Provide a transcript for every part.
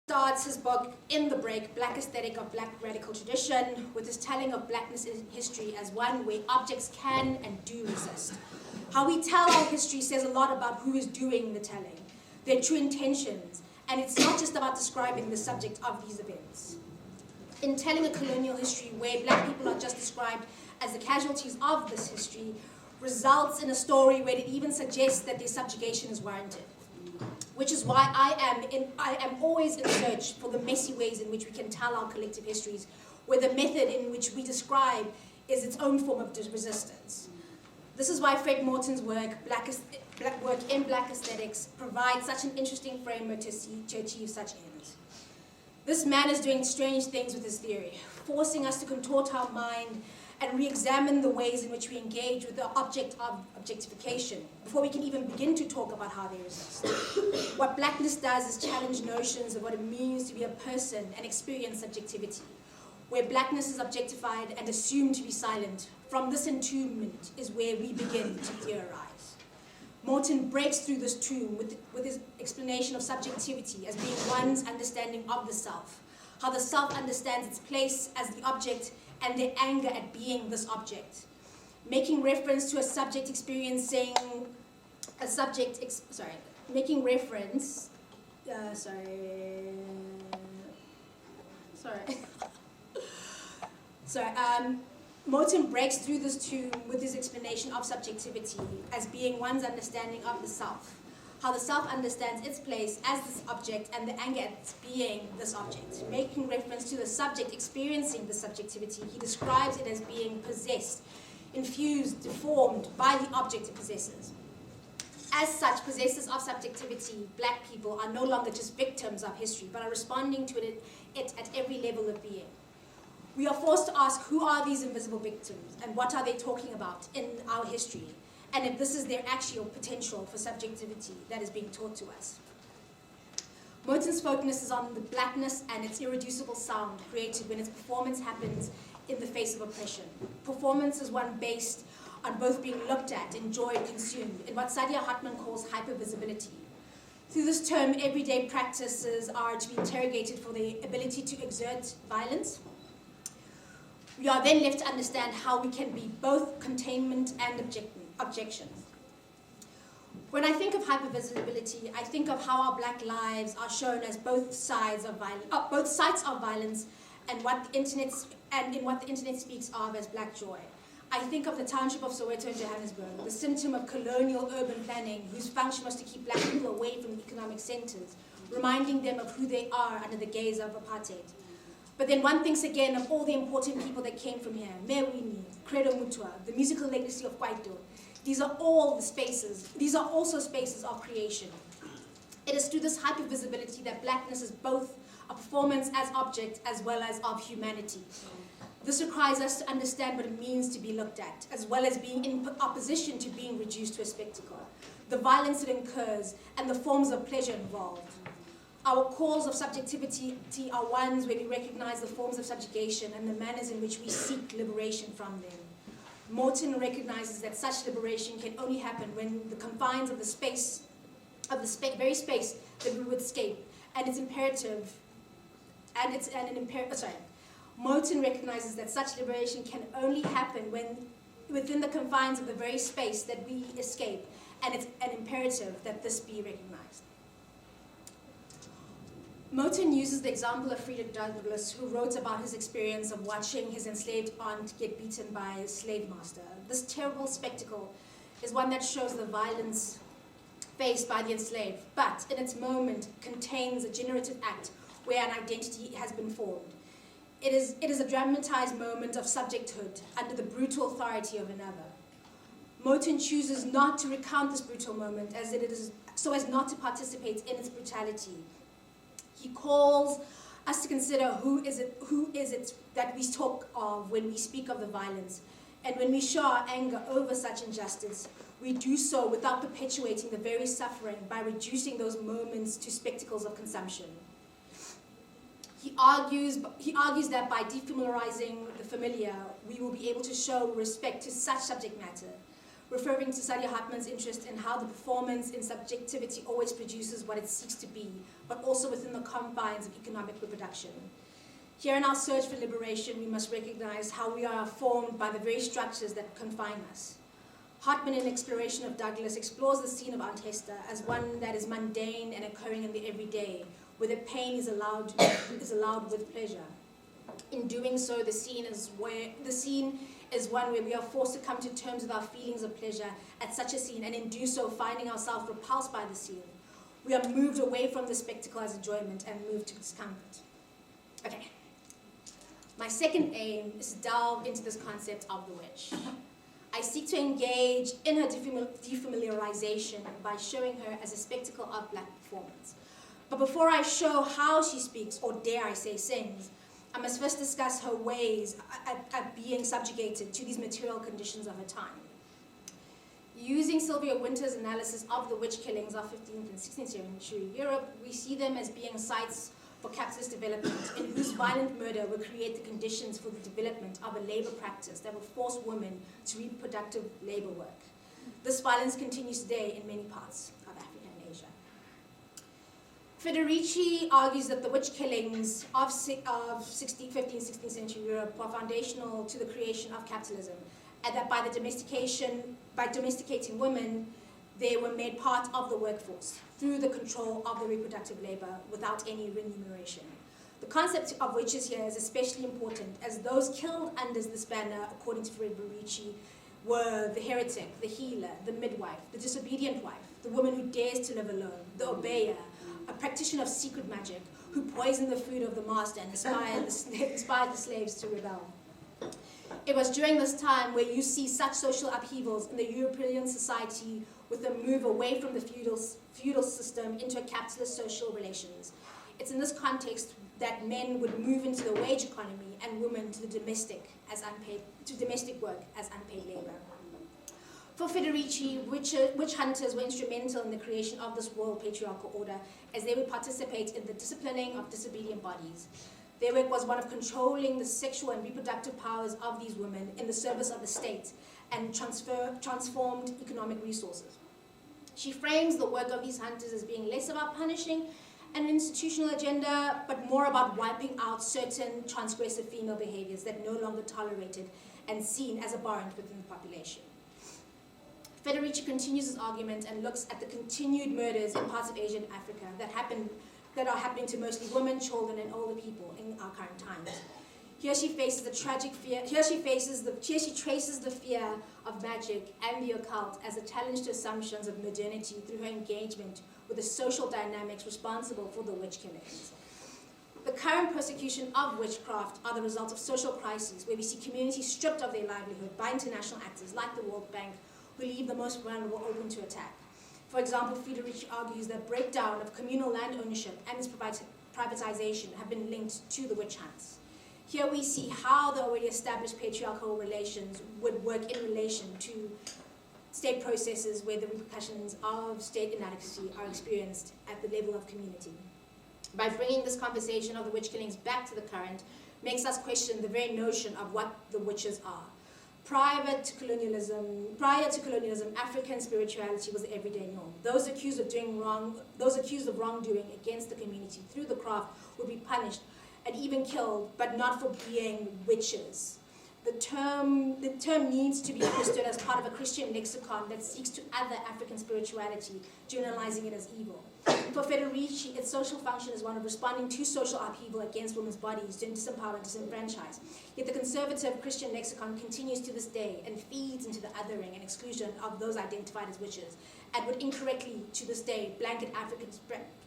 Starts his book In the Break, Black Aesthetic of Black Radical Tradition, with his telling of blackness in history as one where objects can and do resist. How we tell our history says a lot about who is doing the telling, their true intentions, and it's not just about describing the subject of these events. In telling a colonial history where black people are just described as the casualties of this history results in a story where it even suggests that their subjugation is warranted. Which is why I am always in search for the messy ways in which we can tell our collective histories, where the method in which we describe is its own form of resistance. This is why Fred Morton's work in Black Aesthetics provides such an interesting framework to achieve such ends. This man is doing strange things with his theory, forcing us to contort our mind and re-examine the ways in which we engage with the object of objectification before we can even begin to talk about how they resist. What blackness does is challenge notions of what it means to be a person and experience subjectivity, where blackness is objectified and assumed to be silent. From this entombment is where we begin to theorize. Morton breaks through this tomb with his explanation of subjectivity as being one's understanding of the self, how the self understands its place as the object and their anger at being this object, making reference to a subject experiencing a subject, Morton breaks through this tomb with his explanation of subjectivity as being one's understanding of the self, how the self understands its place as this object and the anger at being this object. Making reference to the subject experiencing the subjectivity, he describes it as being possessed, infused, deformed by the object it possesses. As such, possessors of subjectivity, black people, are no longer just victims of history, but are responding to it at every level of being. We are forced to ask, who are these invisible victims, and what are they talking about in our history? And if this is their actual potential for subjectivity that is being taught to us. Morton's focus is on the blackness and its irreducible sound created when its performance happens in the face of oppression. Performance is one based on both being looked at, enjoyed, consumed, in what Saidiya Hartman calls hypervisibility. Through this term, everyday practices are to be interrogated for their ability to exert violence. We are then left to understand how we can be both containment and objection. When I think of hypervisibility, I think of how our black lives are shown as both sides of violence, and in what the internet speaks of as black joy. I think of the township of Soweto in Johannesburg, the symptom of colonial urban planning, whose function was to keep black people away from economic centers, reminding them of who they are under the gaze of apartheid. But then one thinks again of all the important people that came from here, Mewini, Credo Mutua, the musical legacy of Kwaito. These are also spaces of creation. It is through this hypervisibility that blackness is both a performance as object as well as of humanity. This requires us to understand what it means to be looked at, as well as being in opposition to being reduced to a spectacle, the violence it incurs, and the forms of pleasure involved. Our calls of subjectivity are ones where we recognize the forms of subjugation and the manners in which we seek liberation from them. Morton recognizes that such liberation can only happen when the confines of the very space that we would escape, and it's imperative. Morton recognizes that such liberation can only happen when within the confines of the very space that we escape, and it's an imperative that this be recognized. Morton uses the example of Frederick Douglass, who wrote about his experience of watching his enslaved aunt get beaten by his slave master. This terrible spectacle is one that shows the violence faced by the enslaved, but in its moment contains a generative act where an identity has been formed. It is a dramatized moment of subjecthood under the brutal authority of another. Morton chooses not to recount this brutal moment so as not to participate in its brutality. He calls us to consider who is it that we talk of when we speak of the violence. And when we show our anger over such injustice, we do so without perpetuating the very suffering by reducing those moments to spectacles of consumption. He argues that by defamiliarizing the familiar, we will be able to show respect to such subject matter, referring to Saidiya Hartman's interest in how the performance in subjectivity always produces what it seeks to be, but also within the confines of economic reproduction. Here in our search for liberation, we must recognize how we are formed by the very structures that confine us. Hartman, in Exploration of Douglas, explores the scene of Aunt Hester as one that is mundane and occurring in the everyday, where the pain is allowed with pleasure. In doing so, the scene is one where we are forced to come to terms with our feelings of pleasure at such a scene, and in do so, finding ourselves repulsed by the scene. We are moved away from the spectacle as enjoyment and moved to discomfort. Okay. My second aim is to delve into this concept of the witch. I seek to engage in her defamiliarization by showing her as a spectacle of black performance. But before I show how she speaks, or dare I say sings, I must first discuss her ways at being subjugated to these material conditions of her time. Using Sylvia Wynter's analysis of the witch killings of 15th and 16th century Europe, we see them as being sites for capitalist development, in whose violent murder would create the conditions for the development of a labor practice that would force women to reproductive labor work. This violence continues today in many parts of Africa and Asia. Federici argues that the witch killings of 15th, 16th century Europe were foundational to the creation of capitalism, and that by domesticating women, they were made part of the workforce through the control of the reproductive labor without any remuneration. The concept of witches here is especially important, as those killed under this banner, according to Federici, were the heretic, the healer, the midwife, the disobedient wife, the woman who dares to live alone, the obeyer, a practitioner of secret magic, who poisoned the food of the master and inspired the slaves to rebel. It was during this time where you see such social upheavals in the European society, with a move away from the feudal system into a capitalist social relations. It's in this context that men would move into the wage economy and women to domestic work as unpaid labor. For Federici, witch hunters were instrumental in the creation of this world patriarchal order, as they would participate in the disciplining of disobedient bodies. Their work was one of controlling the sexual and reproductive powers of these women in the service of the state and transformed economic resources. She frames the work of these hunters as being less about punishing an institutional agenda, but more about wiping out certain transgressive female behaviors that no longer tolerated and seen as abhorrent within the population. Federici continues his argument and looks at the continued murders in parts of Asia and Africa that are happening to mostly women, children, and older people in our current times. Here she faces the tragic fear. Here she traces the fear of magic and the occult as a challenge to assumptions of modernity through her engagement with the social dynamics responsible for the witch killings. The current persecution of witchcraft are the result of social crises, where we see communities stripped of their livelihood by international actors like the World Bank, who leave the most vulnerable open to attack. For example, Federici argues that breakdown of communal land ownership and its privatization have been linked to the witch hunts. Here we see how the already established patriarchal relations would work in relation to state processes where the repercussions of state inadequacy are experienced at the level of community. By bringing this conversation of the witch killings back to the current, makes us question the very notion of what the witches are. Prior to colonialism, African spirituality was the everyday norm. Those accused of wrongdoing against the community through the craft would be punished and even killed, but not for being witches. The term needs to be understood as part of a Christian lexicon that seeks to other African spirituality, generalizing it as evil. For Federici, its social function is one of responding to social upheaval against women's bodies, to disempower and disenfranchise. Yet the conservative Christian lexicon continues to this day and feeds into the othering and exclusion of those identified as witches, and would incorrectly, to this day, blanket African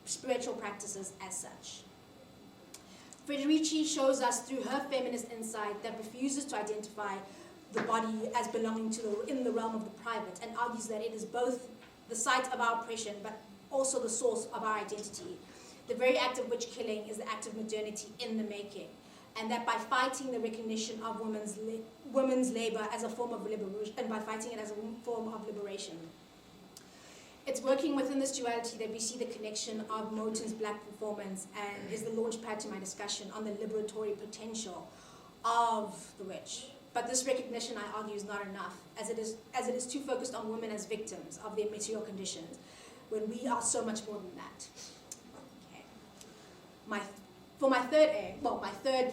spiritual practices as such. Federici shows us through her feminist insight that refuses to identify the body as belonging in the realm of the private, and argues that it is both the site of our oppression but also the source of our identity. The very act of witch killing is the act of modernity in the making, and that by fighting the recognition of women's labor as a form of liberation, and by fighting it as a form of liberation. It's working within this duality that we see the connection of Moten's black performance and is the launch pad to my discussion on the liberatory potential of the witch. But this recognition, I argue, is not enough, as it is too focused on women as victims of their material conditions, when we are so much more than that. Okay. My third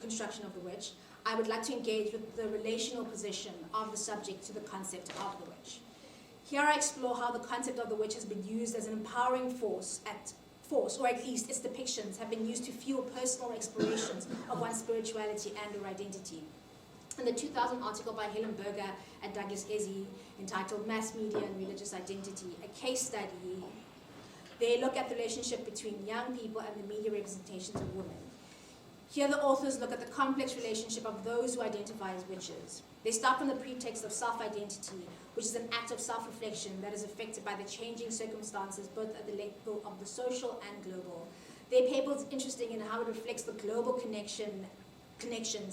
construction of the witch, I would like to engage with the relational position of the subject to the concept of the witch. Here I explore how the concept of the witch has been used as an empowering force, or at least its depictions have been used to fuel personal explorations of one's spirituality and or identity. In the 2000 article by Helen Berger and Douglas Ezzi, entitled Mass Media and Religious Identity, a case study, they look at the relationship between young people and the media representations of women. Here the authors look at the complex relationship of those who identify as witches. They start from the pretext of self-identity, which is an act of self-reflection that is affected by the changing circumstances both at the level of the social and global. Their paper is interesting in how it reflects the global connections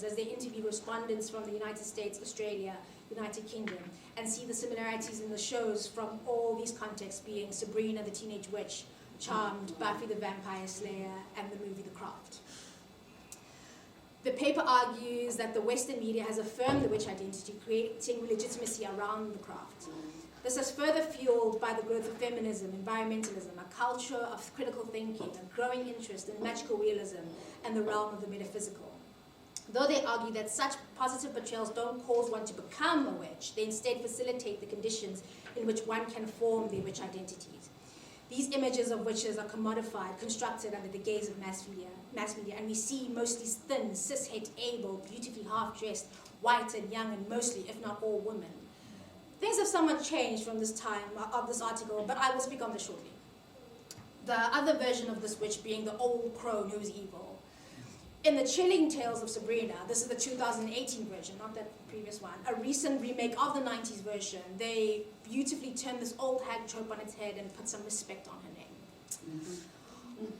as they interview respondents from the United States, Australia, United Kingdom, and see the similarities in the shows from all these contexts, being Sabrina the Teenage Witch, Charmed, Buffy the Vampire Slayer, and the movie The Craft. The paper argues that the Western media has affirmed the witch identity, creating legitimacy around the craft. This is further fueled by the growth of feminism, environmentalism, a culture of critical thinking, a growing interest in magical realism, and the realm of the metaphysical. Though they argue that such positive portrayals don't cause one to become a witch, they instead facilitate the conditions in which one can form their witch identities. These images of witches are commodified, constructed under the gaze of mass media, and we see mostly thin, cis-het, able, beautifully half-dressed, white and young, and mostly, if not all, women. Things have somewhat changed from this time of this article, but I will speak on this shortly. The other version of this witch being the old crow knows evil. In the chilling tales of Sabrina, this is the 2018 version, not that previous one, a recent remake of the 90s version, they beautifully turned this old hag trope on its head and put some respect on her name.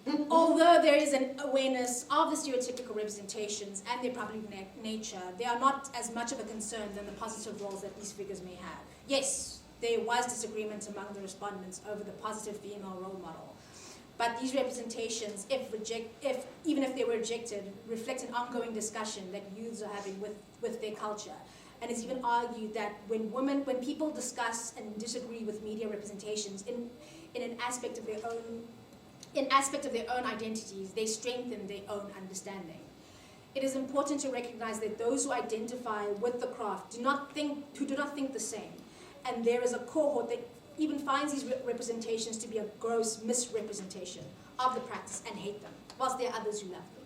Mm-hmm. Although there is an awareness of the stereotypical representations and their problematic nature, they are not as much of a concern than the positive roles that these figures may have. Yes, there was disagreement among the respondents over the positive female role model. But these representations, even if they were rejected, reflect an ongoing discussion that youths are having with their culture. And it's even argued that when people discuss and disagree with media representations in an aspect of their own identities, they strengthen their own understanding. It is important to recognize that those who identify with the craft do not think the same, and there is a cohort that even finds these representations to be a gross misrepresentation of the practice and hate them, whilst there are others who love them.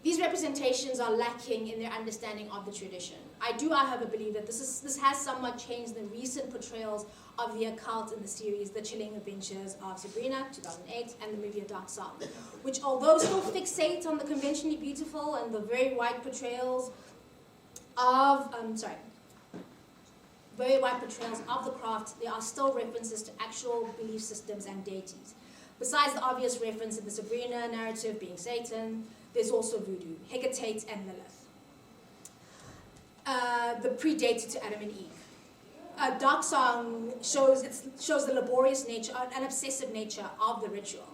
These representations are lacking in their understanding of the tradition. I do, however, believe that this has somewhat changed the recent portrayals of the occult in the series The Chilling Adventures of Sabrina, 2008, and the movie A Dark Song, which, although still fixate on the conventionally beautiful and the very white portrayals of, the craft, there are still references to actual belief systems and deities. Besides the obvious reference in the Sabrina narrative being Satan, there's also voodoo, Hecate, and Lilith. The predator to Adam and Eve. A Dark Song shows the laborious nature and obsessive nature of the ritual.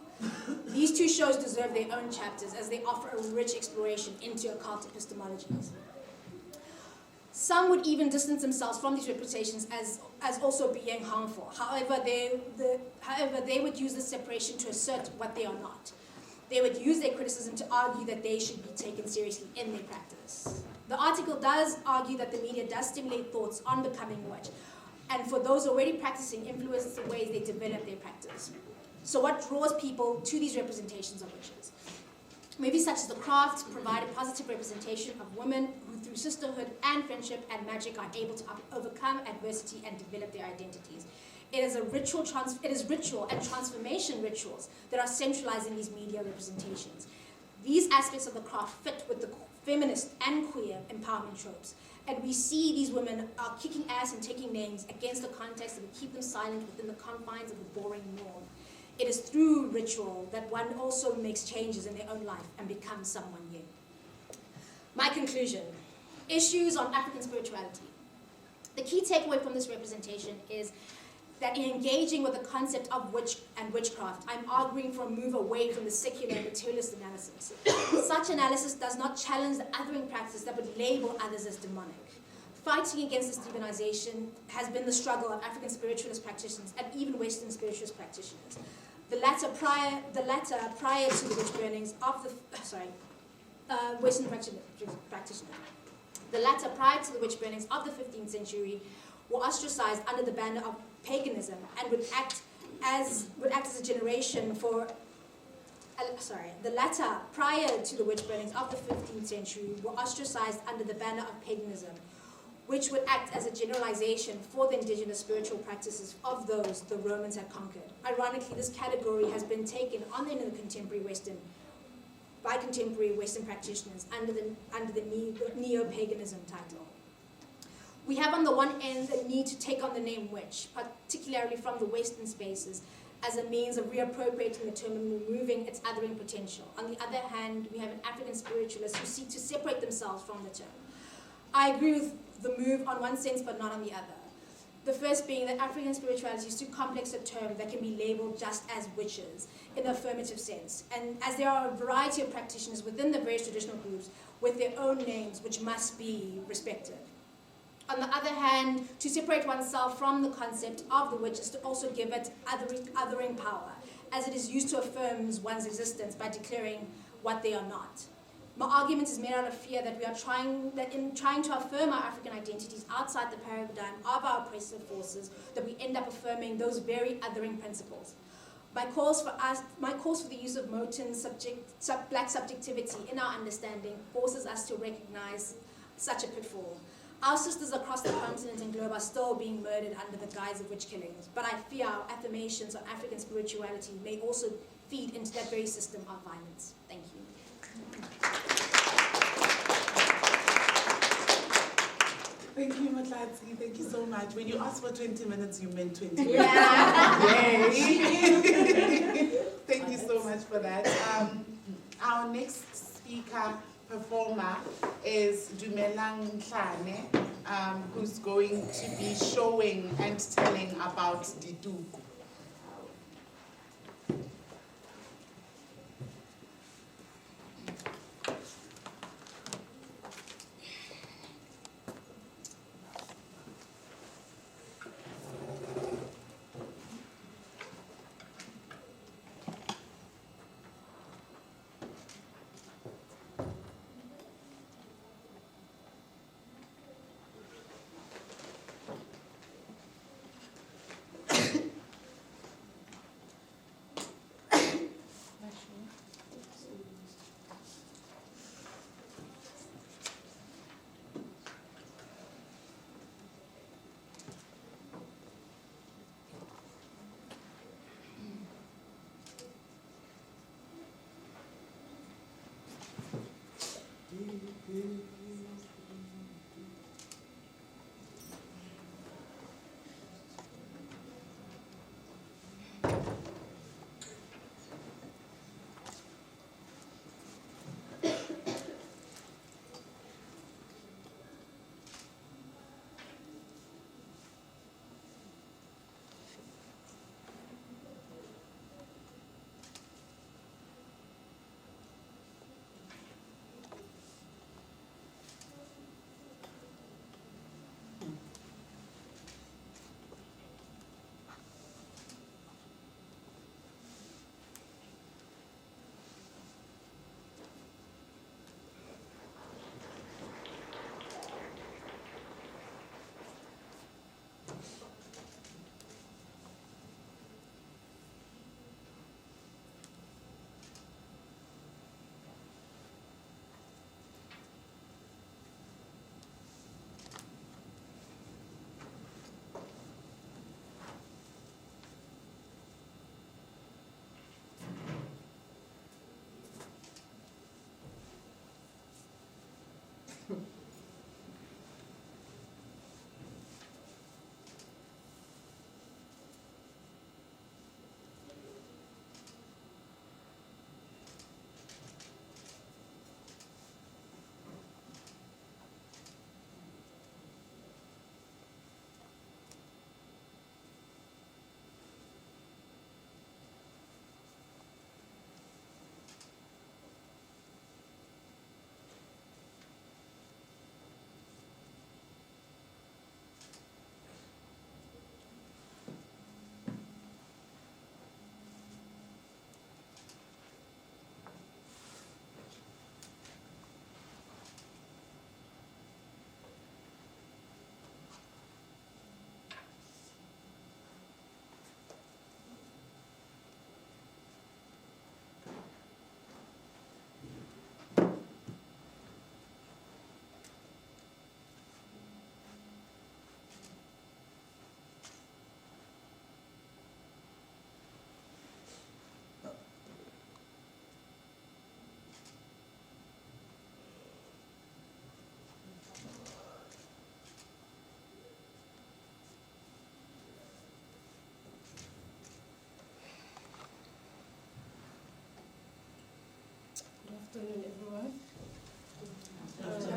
These two shows deserve their own chapters as they offer a rich exploration into occult epistemologies. Some would even distance themselves from these representations as also being harmful. However, they would use this separation to assert what they are not. They would use their criticism to argue that they should be taken seriously in their practice. The article does argue that the media does stimulate thoughts on becoming a witch, and for those already practicing, influences the ways they develop their practice. So what draws people to these representations of witches? Movies such as The Craft provide a positive representation of women who, through sisterhood and friendship and magic, are able to overcome adversity and develop their identities. It is ritual and transformation rituals that are centralized in these media representations. These aspects of the craft fit with the feminist and queer empowerment tropes, and we see these women are kicking ass and taking names against the context that would keep them silent within the confines of the boring norm. It is through ritual that one also makes changes in their own life and becomes someone new. My conclusion: issues on African spirituality. The key takeaway from this representation is that in engaging with the concept of witch and witchcraft, I'm arguing for a move away from the secular materialist analysis. Such analysis does not challenge the othering practice that would label others as demonic. Fighting against this demonization has been the struggle of African spiritualist practitioners and even Western spiritualist practitioners. The latter prior to the witch burnings of the Western practitioners. The latter prior to the witch burnings of the 15th century were ostracized under the banner of paganism and would act as a generation for. The latter prior to the witch burnings of the 15th century were ostracized under the banner of paganism, which would act as a generalization for the indigenous spiritual practices of those the Romans had conquered. Ironically, this category has been taken on in the contemporary Western practitioners under the neo-paganism title. We have on the one end the need to take on the name witch, particularly from the Western spaces, as a means of reappropriating the term and removing its othering potential. On the other hand, we have an African spiritualist who seek to separate themselves from the term. I agree with the move on one sense, but not on the other. The first being that African spirituality is too complex a term that can be labeled just as witches in the affirmative sense, and as there are a variety of practitioners within the various traditional groups with their own names which must be respected. On the other hand, to separate oneself from the concept of the witch is to also give it othering power, as it is used to affirm one's existence by declaring what they are not. My argument is made out of fear that in trying to affirm our African identities outside the paradigm of our oppressive forces, that we end up affirming those very othering principles. My calls for the use of Moten's black subjectivity in our understanding forces us to recognize such a pitfall. Our sisters across the continent and globe are still being murdered under the guise of witch killings, but I fear our affirmations of African spirituality may also feed into that very system of violence. Thank you. Thank you, Motlatsi. Thank you so much. When you asked for 20 minutes, you meant 20 minutes. Yeah. Yay. Thank you so much for that. Our next speaker, performer, is Dumelang Ntlhane, who's going to be showing and telling about Dituku. afternoon, everyone.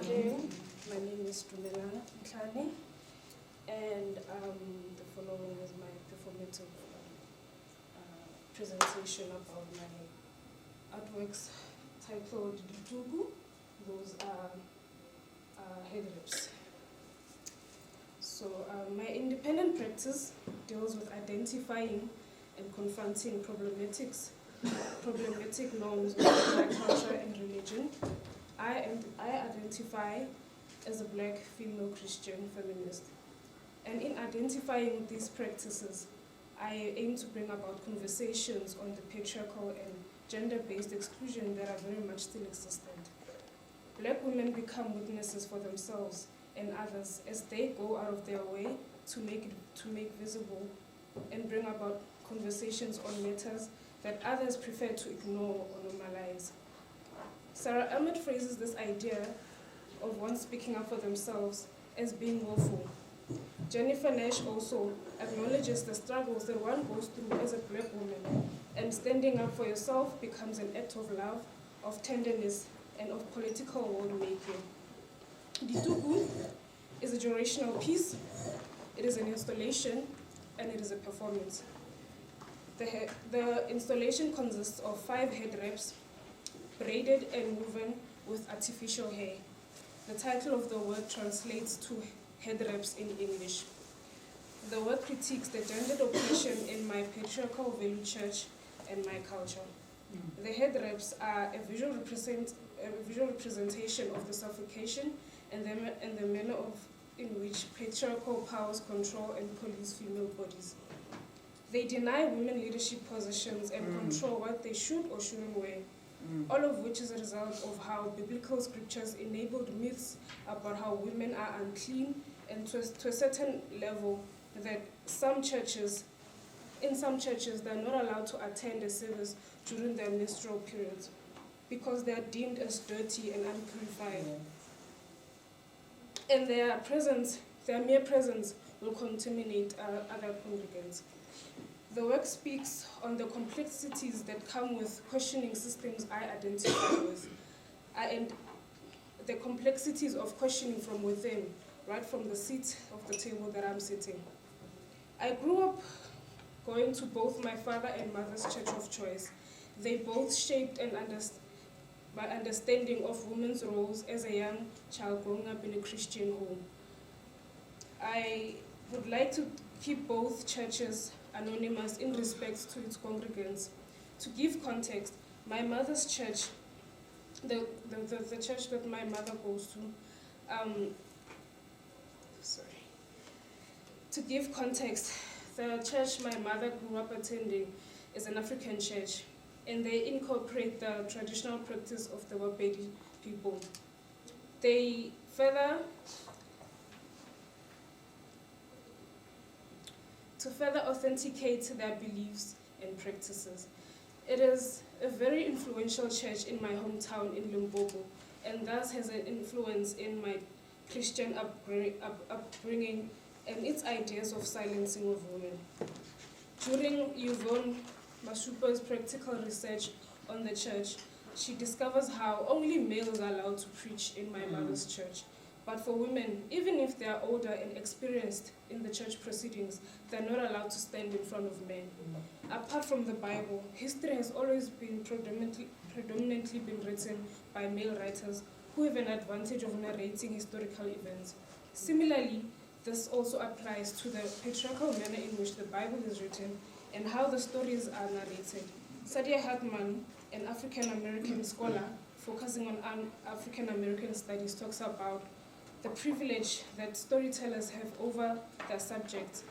Again, my name is Dumelang, Ntlhane, and the following is my performative presentation about my artworks titled Dituku. Those are head wraps. So my independent practice deals with identifying and confronting problematic norms of Black culture and religion. I identify as a Black female Christian feminist. And in identifying these practices, I aim to bring about conversations on the patriarchal and gender-based exclusion that are very much still existent. Black women become witnesses for themselves and others as they go out of their way to make visible and bring about conversations on matters that others prefer to ignore or normalize. Sarah Ahmed phrases this idea of one speaking up for themselves as being willful. Jennifer Nash also acknowledges the struggles that one goes through as a Black woman, and standing up for yourself becomes an act of love, of tenderness, and of political world-making. Dituku is a generational piece, it is an installation, and it is a performance. The installation consists of 5 head wraps, braided and woven with artificial hair. The title of the work translates to head wraps in English. The work critiques the gendered oppression in my patriarchal value church and my culture. The head wraps are a visual representation of the suffocation and the manner in which patriarchal powers control and police female bodies. They deny women leadership positions and control what they should or shouldn't wear, all of which is a result of how biblical scriptures enabled myths about how women are unclean, and to a certain level that in some churches they're not allowed to attend a service during their menstrual periods because they are deemed as dirty and unpurified. And their mere presence will contaminate other congregants. The work speaks on the complexities that come with questioning systems I identify with, and the complexities of questioning from within, right from the seat of the table that I'm sitting. I grew up going to both my father and mother's church of choice. They both shaped my understanding of women's roles as a young child growing up in a Christian home. I would like to keep both churches anonymous in respect to its congregants. To give context, my mother's church, the church that my mother goes to, to give context, the church my mother grew up attending is an African church, and they incorporate the traditional practice of the Wapedi people. They to further authenticate their beliefs and practices. It is a very influential church in my hometown in Limpopo, and thus has an influence in my Christian upbringing and its ideas of silencing of women. During Yvonne Mashupa's practical research on the church, she discovers how only males are allowed to preach in my mother's church. But for women, even if they are older and experienced in the church proceedings, they're not allowed to stand in front of men. Apart from the Bible, history has always been predominantly been written by male writers who have an advantage of narrating historical events. Similarly, this also applies to the patriarchal manner in which the Bible is written and how the stories are narrated. Sadia Hartman, an African-American scholar focusing on African-American studies, talks about the privilege that storytellers have over the subjects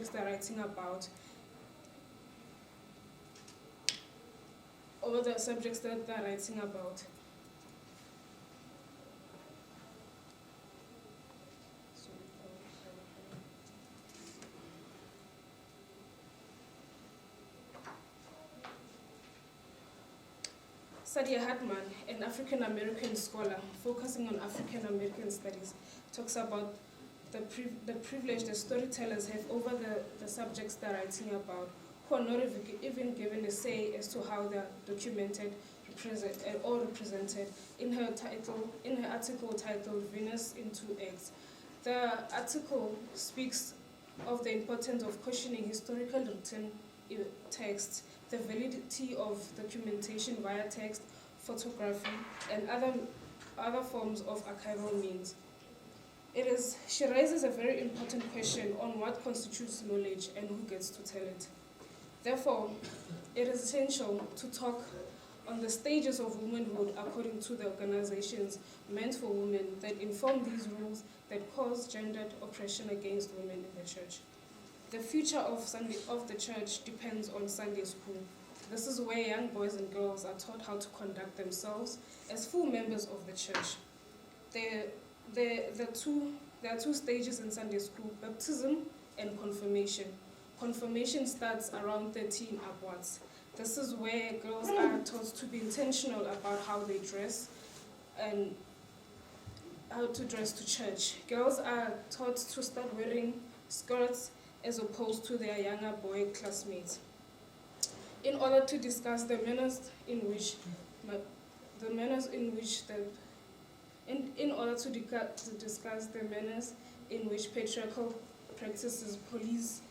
they're writing about, Sadia Hartman, an African-American scholar focusing on African-American studies, talks about the privilege that storytellers have over the subjects they're writing about, who are not even given a say as to how they're documented, represented in her article titled Venus in Two Eggs. The article speaks of the importance of questioning historical written text, the validity of documentation via text, photography, and other forms of archival means. She raises a very important question on what constitutes knowledge and who gets to tell it. Therefore, it is essential to talk on the stages of womanhood according to the organizations meant for women that inform these rules that cause gendered oppression against women in the church. The future of the church depends on Sunday school. This is where young boys and girls are taught how to conduct themselves as full members of the church. There are two stages in Sunday school: baptism and confirmation. Confirmation starts around 13 upwards. This is where girls are taught to be intentional about how they dress and how to dress to church. Girls are taught to start wearing skirts as opposed to their younger boy classmates. In order to discuss the manners in which patriarchal practices police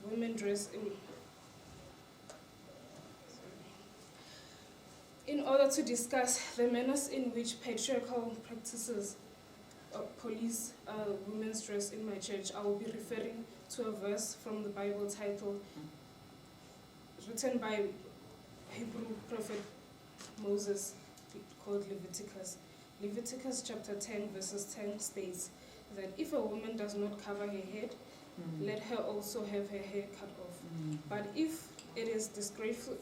women dress in order to discuss the manners in which patriarchal practices police women's dress in my church, I will be referring to a verse from the Bible titled, written by Hebrew prophet Moses, called Leviticus. Leviticus chapter 10 verses 10 states that if a woman does not cover her head, let her also have her hair cut off. But if it is disgraceful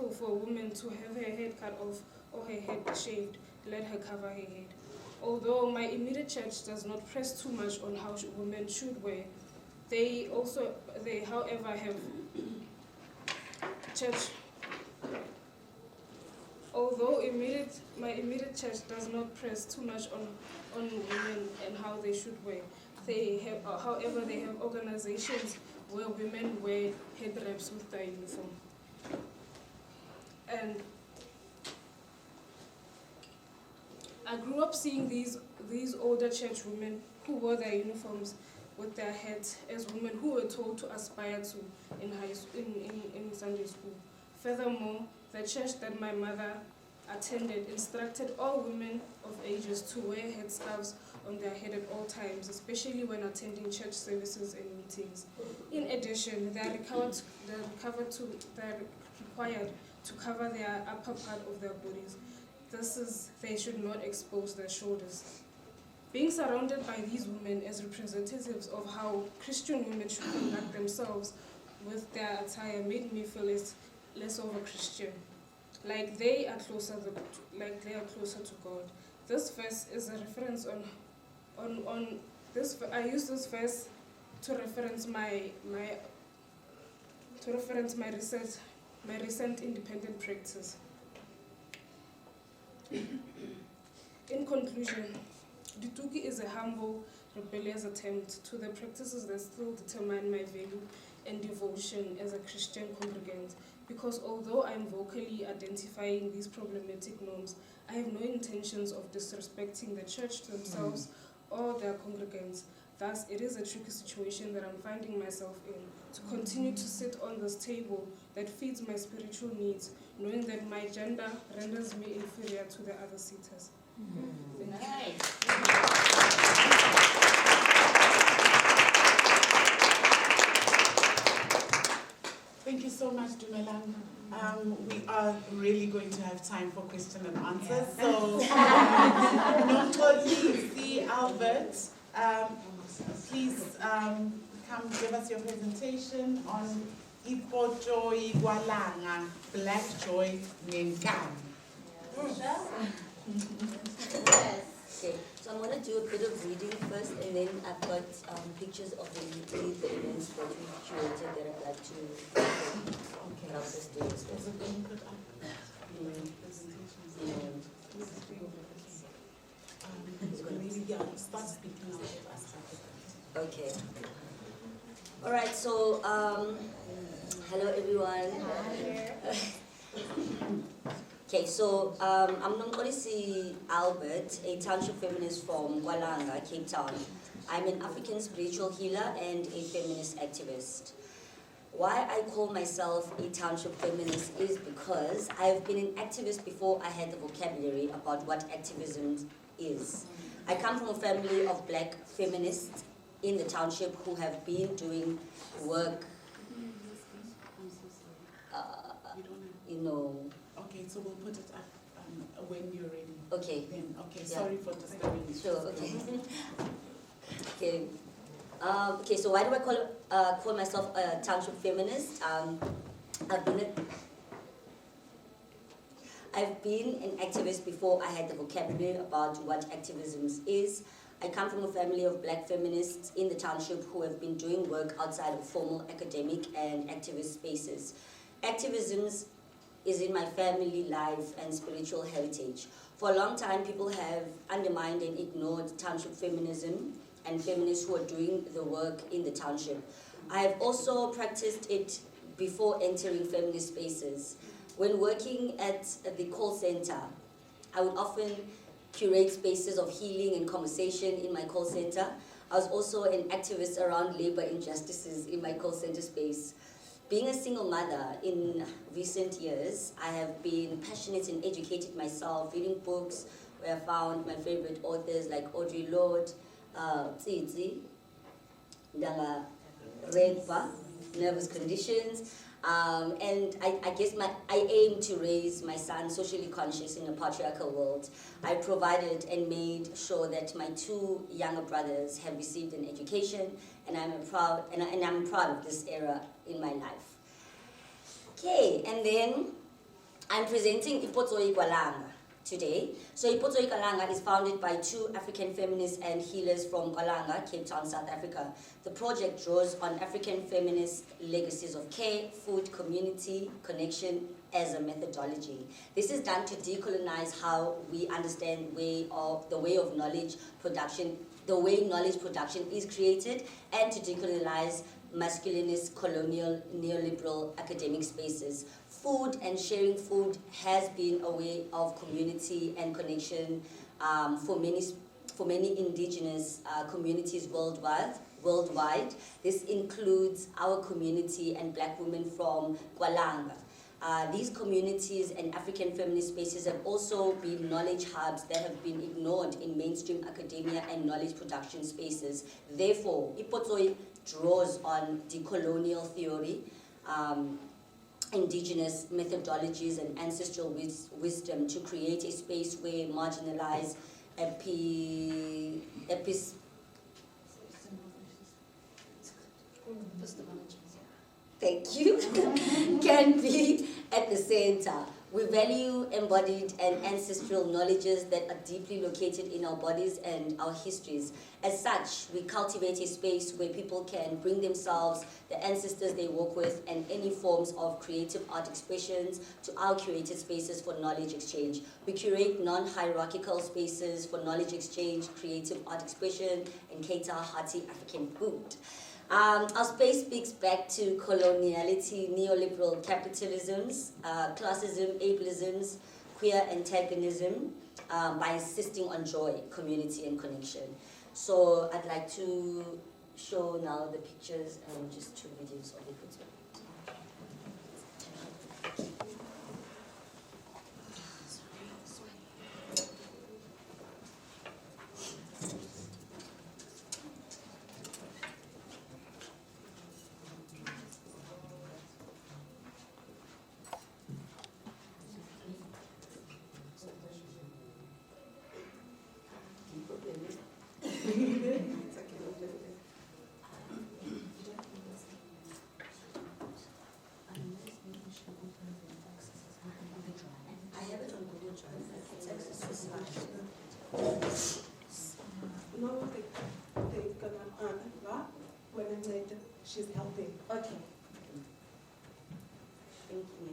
for a woman to have her head cut off or her head shaved, let her cover her head. Although my immediate church does not press too much on how women should wear, they however have church. Although my immediate church does not press too much on women and how they should wear, however they have organizations where women wear head wraps with their uniform. And I grew up seeing these older church women who wore their uniforms with their heads as women who were told to aspire to in Sunday school. Furthermore, the church that my mother attended instructed all women of ages to wear headscarves on their head at all times, especially when attending church services and meetings. In addition, they are required to cover their upper part of their bodies. They should not expose their shoulders. Being surrounded by these women as representatives of how Christian women should conduct themselves with their attire made me feel less of a Christian, like they are closer to God. This verse is a reference on this. I use this verse to reference my recent independent practice. In conclusion, Dituku is a humble, rebellious attempt to the practices that still determine my value and devotion as a Christian congregant, because although I'm vocally identifying these problematic norms, I have no intentions of disrespecting the church themselves or their congregants. Thus, it is a tricky situation that I'm finding myself in, to continue to sit on this table that feeds my spiritual needs, knowing that my gender renders me inferior to the other sitters. Thank you so much, Dumelang. We are really going to have time for question and answers. So, Nomxolisi, Albert, please come give us your presentation on Ipotsoyi-KwaLanga, Black Joy, Ngenkani. Yes. Okay, so I'm going to do a bit of reading first, and then I've got pictures of the events that we curated that I'd like to put up this day as well. Start speaking now. Okay. All right, so Hello, everyone. Okay, so I'm Nomxolisi Albert, a township feminist from KwaLanga, Cape Town. I'm an African spiritual healer and a feminist activist. Why I call myself a township feminist is because I've been an activist before I had the vocabulary about what activism is. I come from a family of black feminists in the township who have been doing work, Okay, so we'll put it up when you're ready. Okay. Then, okay, Yeah. Sorry for disturbing you. Sure, okay. Okay. Okay, so why do I call myself a township feminist? I've been an activist before I had the vocabulary about what activism is. I come from a family of black feminists in the township who have been doing work outside of formal academic and activist spaces. Activism is in my family life and spiritual heritage. For a long time, people have undermined and ignored township feminism and feminists who are doing the work in the township. I have also practiced it before entering feminist spaces. When working at the call center, I would often curate spaces of healing and conversation in my call center. I was also an activist around labor injustices in my call center space. Being a single mother in recent years, I have been passionate and educated myself, reading books where I found my favorite authors like Audre Lorde, Tsitsi, Ndanga Redba, Nervous Conditions, and I guess I aim to raise my son socially conscious in a patriarchal world. I provided and made sure that my two younger brothers have received an education, and I'm proud of this era in my life. Okay, and then I'm presenting Ipotsoyi-KwaLanga today. So Ipotsoyi-KwaLanga is founded by two African feminists and healers from KwaLanga, Cape Town, South Africa. The project draws on African feminist legacies of care, food, community, connection as a methodology. This is done to decolonize how we understand the way knowledge production is created, and to decolonize masculinist, colonial, neoliberal academic spaces. Food and sharing food has been a way of community and connection for many indigenous communities worldwide. This includes our community and black women from KwaLanga. These communities and African feminist spaces have also been knowledge hubs that have been ignored in mainstream academia and knowledge production spaces. Therefore, Ipotsoyi draws on decolonial theory, indigenous methodologies and ancestral wisdom to create a space where marginalized can be at the center. We value embodied and ancestral knowledges that are deeply located in our bodies and our histories. As such, we cultivate a space where people can bring themselves, the ancestors they work with, and any forms of creative art expressions to our curated spaces for knowledge exchange. We curate non-hierarchical spaces for knowledge exchange, creative art expression, and cater hearty African food. Our space speaks back to coloniality, neoliberal capitalisms, classism, ableisms, queer antagonism, by insisting on joy, community, and connection. So I'd like to show now the pictures and just two videos of it. She's helping. Okay. Thank you.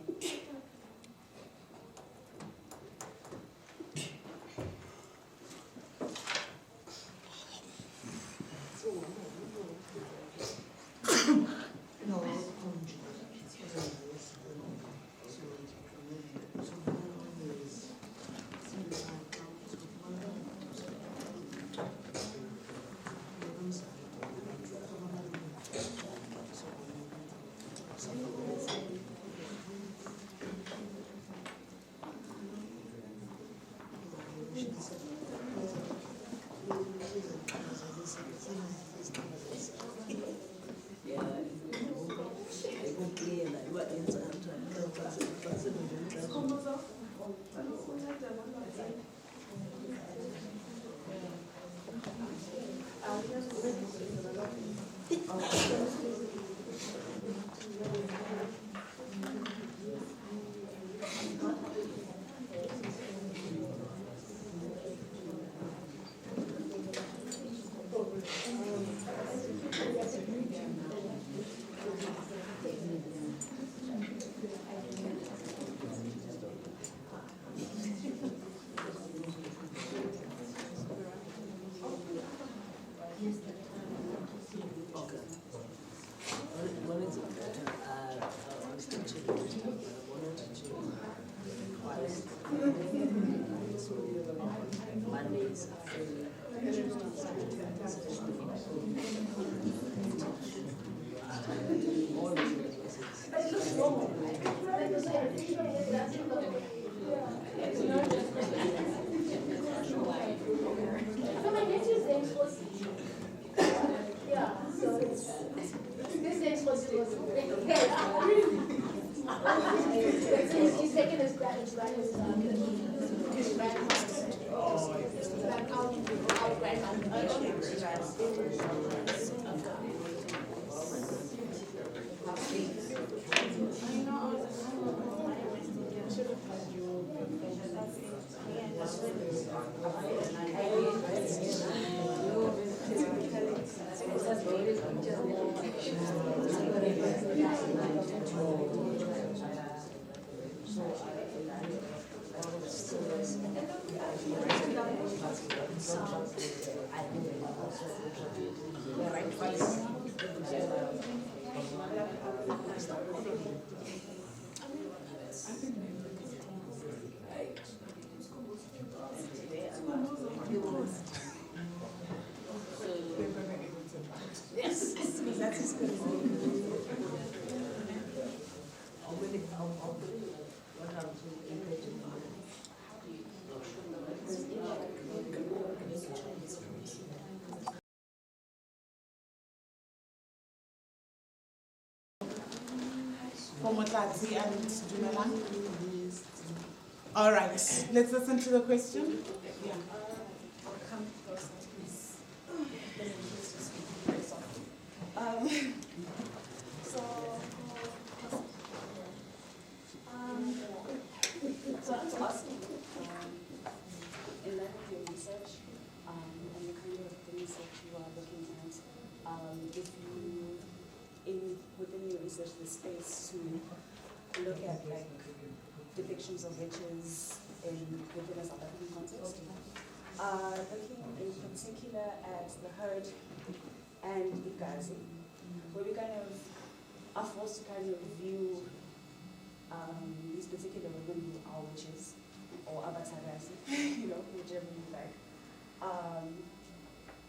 Mondays He's taking his for Motlatsi and Dumelang. All right, let's listen to the question. Yeah. So I was asking, in light of your research and the kind of things that you are looking at, if you, within your research, the space to look at like depictions of witches within a South African context, looking in particular at the herd and Igazi, where we kind of are forced to kind of view these particular women who are witches, or abatagazi, whichever you like.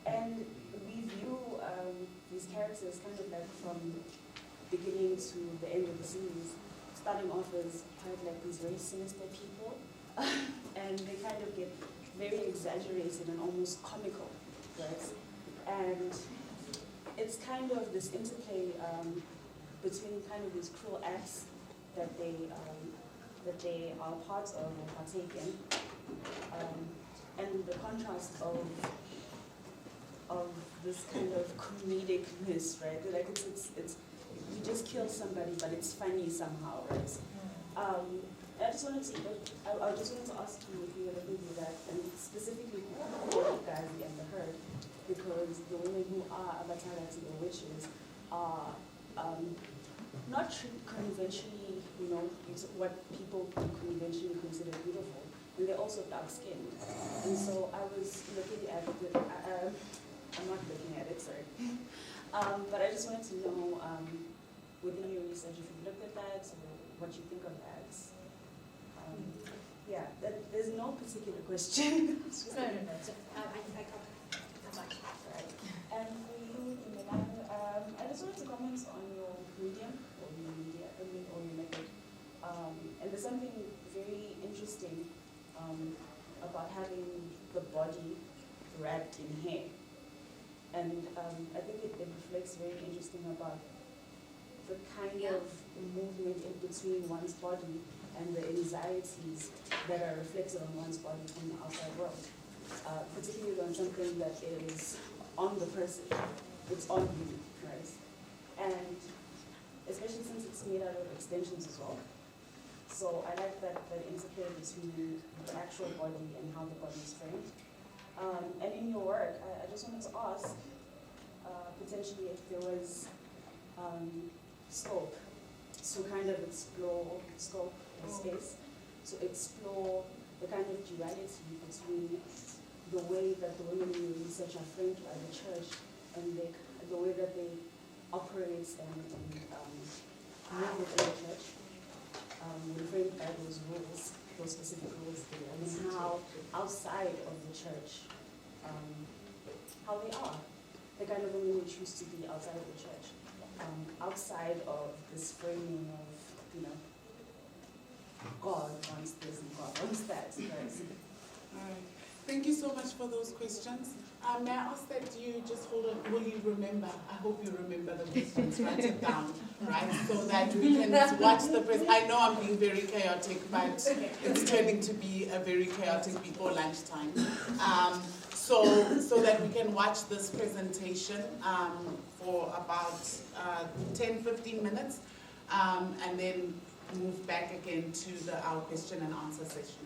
And we view these characters kind of like from beginning to the end of the series, starting off as kind of like these very sinister people, and they kind of get very exaggerated and almost comical, right? And it's kind of this interplay between kind of these cruel acts that they are part of or partake in, and the contrast of this kind of comedicness, right? Like it's you just kill somebody, but it's funny somehow, right? I just wanted to ask you if you were looking at that, and specifically the Gazi and the herd, because the women who are abatagazi, the witches, are not conventionally, what people conventionally consider beautiful, and they're also dark-skinned. And so I was looking at I'm not looking at it, sorry. But I just wanted to know, within your research, if you looked at that, or what you think of that. There's no particular question. No. I got it. Right. And for you, Dumelang, I just wanted to comment on your medium, or your method. And there's something very interesting about having the body wrapped in hair. And I think it reflects very interesting about the kind of movement in between one's body and the anxieties that are reflected on one's body from the outside world, particularly on something that is on the person. It's on you, right? And especially since it's made out of extensions as well. So I like that interplay between the actual body and how the body is framed. And in your work, I just wanted to ask, potentially if there was scope to kind of explore scope and space, to explore the kind of duality between the way that the women in your research are framed by the church and the way that they operate and move within the church, when framed by those rules, those specific rules there, and then how outside of the church, how they are, the kind of women who choose to be outside of the church, outside of this framing of, you know, God wants this and God wants that. Right? All right. Thank you so much for those questions. May I ask that you just hold on, will you remember, I hope you remember the questions, write it down, right, so that we can watch the I know I'm being very chaotic, but it's turning to be a very chaotic before lunchtime. So that we can watch this presentation for about 10-15 minutes, and then move back again to our question and answer session.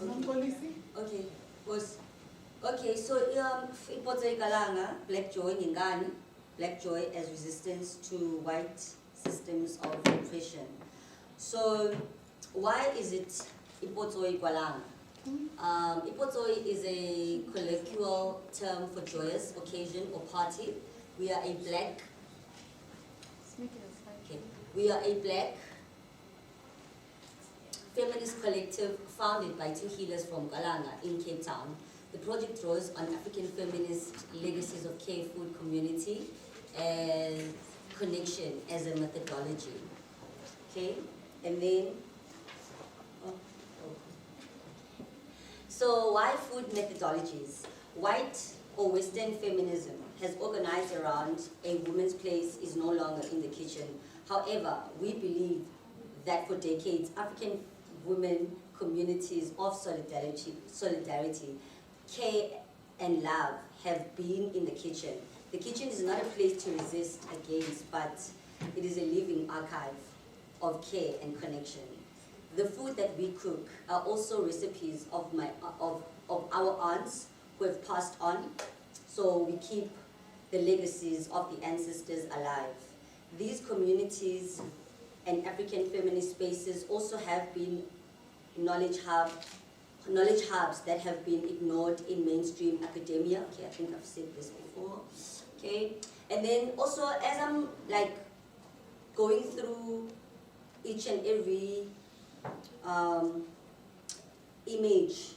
Nomxolisi? Okay, so Ipotsoyi-KwaLanga, Black Joy, Ngenkani, Black Joy as resistance to white systems of oppression. So why is it Ipotsoyi-KwaLanga? Ipotsoyi is a colloquial term for joyous occasion or party. We are a black feminist collective founded by two healers from KwaLanga in Cape Town. The project draws on African feminist legacies of care, food, community, and connection as a methodology. Okay, and then, so why food methodologies? White or Western feminism has organized around a woman's place is no longer in the kitchen. However, we believe that for decades, African women communities of solidarity, care and love have been in the kitchen. The kitchen is not a place to resist against, but it is a living archive of care and connection. The food that we cook are also recipes of our aunts who have passed on, so we keep the legacies of the ancestors alive. These communities and African feminist spaces also have been knowledge hubs that have been ignored in mainstream academia. Okay, I think I've said this before. Okay, and then also as I'm like going through each and every image,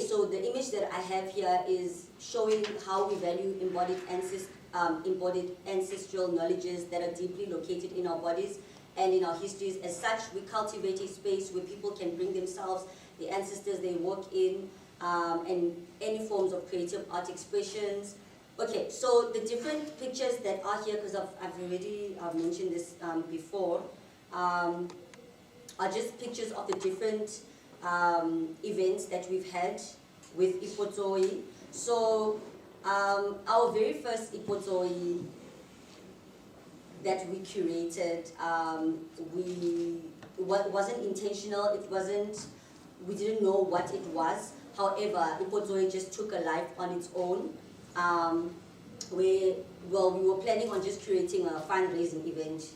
so the image that I have here is showing how we value embodied ancestral knowledges that are deeply located in our bodies and in our histories. As such, we cultivate a space where people can bring themselves, the ancestors they work in, and any forms of creative art expressions. Okay, so the different pictures that are here, because I've already mentioned this before, are just pictures of the different events that we've had with Ipotsoyi. So our very first Ipotsoyi that we curated, wasn't intentional. We didn't know what it was. However, Ipotsoyi just took a life on its own. We were planning on just curating a fundraising event.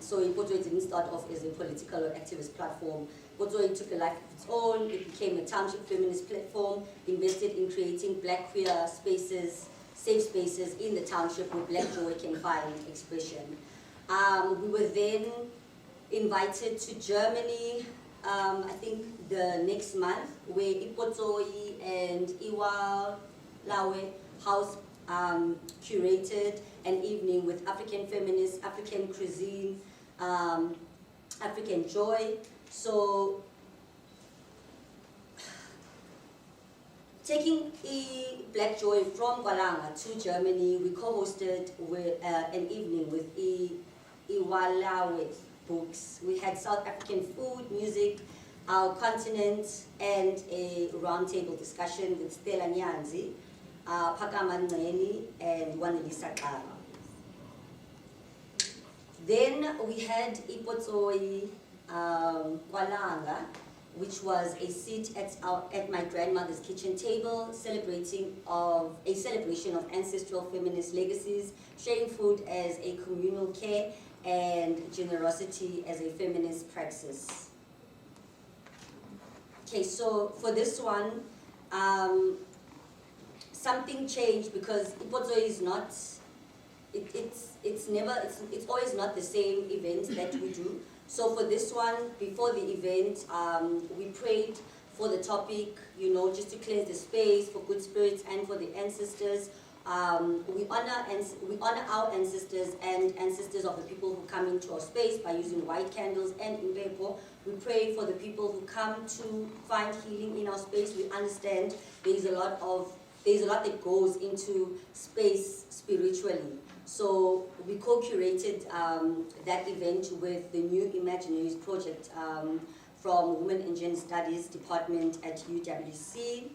So Ipotsoyi didn't start off as a political or activist platform. Ipotsoyi took a life of its own. It became a township feminist platform, invested in creating black queer spaces, safe spaces in the township where black joy can find expression. We were then invited to Germany, I think the next month, where Ipotsoyi and KwaLanga House curated an evening with African feminists, African cuisine, African joy. So, taking Black Joy from KwaLanga to Germany, we co-hosted an evening with KwaLanga books. We had South African food, music, our continent, and a roundtable discussion with Stella Nyanzi, Phakama Ntlhane, and Wanelisa Kara. Then we had Ipotsoyi-KwaLanga, which was a seat at my grandmother's kitchen table, a celebration of ancestral feminist legacies, sharing food as a communal care, and generosity as a feminist praxis. Okay, so for this one, something changed because Ipotsoyi is not. It's always not the same event that we do. So for this one, before the event, we prayed for the topic, just to cleanse the space for good spirits and for the ancestors. We honor our ancestors and ancestors of the people who come into our space by using white candles and impepo. We pray for the people who come to find healing in our space. We understand there's a lot that goes into space spiritually. So we co-curated that event with the New Imaginaries project from Women and Gender Studies Department at UWC.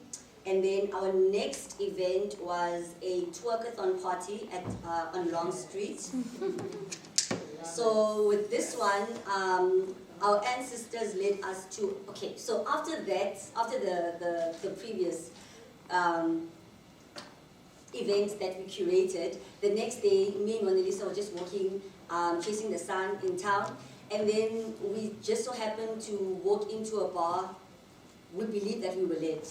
And then our next event was a twerkathon party on Long Street. So with this one, our ancestors led us to, so after the previous events that we curated, the next day, me and Wanelisa were just walking, chasing the sun in town, and then we just so happened to walk into a bar. We believed that we were led,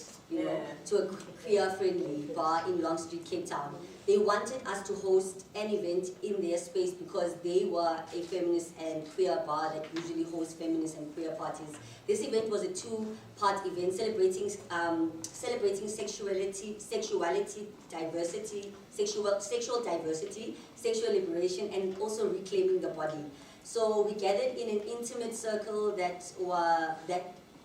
to a queer-friendly bar in Long Street, Cape Town. They wanted us to host an event in their space because they were a feminist and queer bar that usually hosts feminist and queer parties. This event was a two-part event celebrating sexuality, diversity, sexual diversity, sexual liberation, and also reclaiming the body. So we gathered in an intimate circle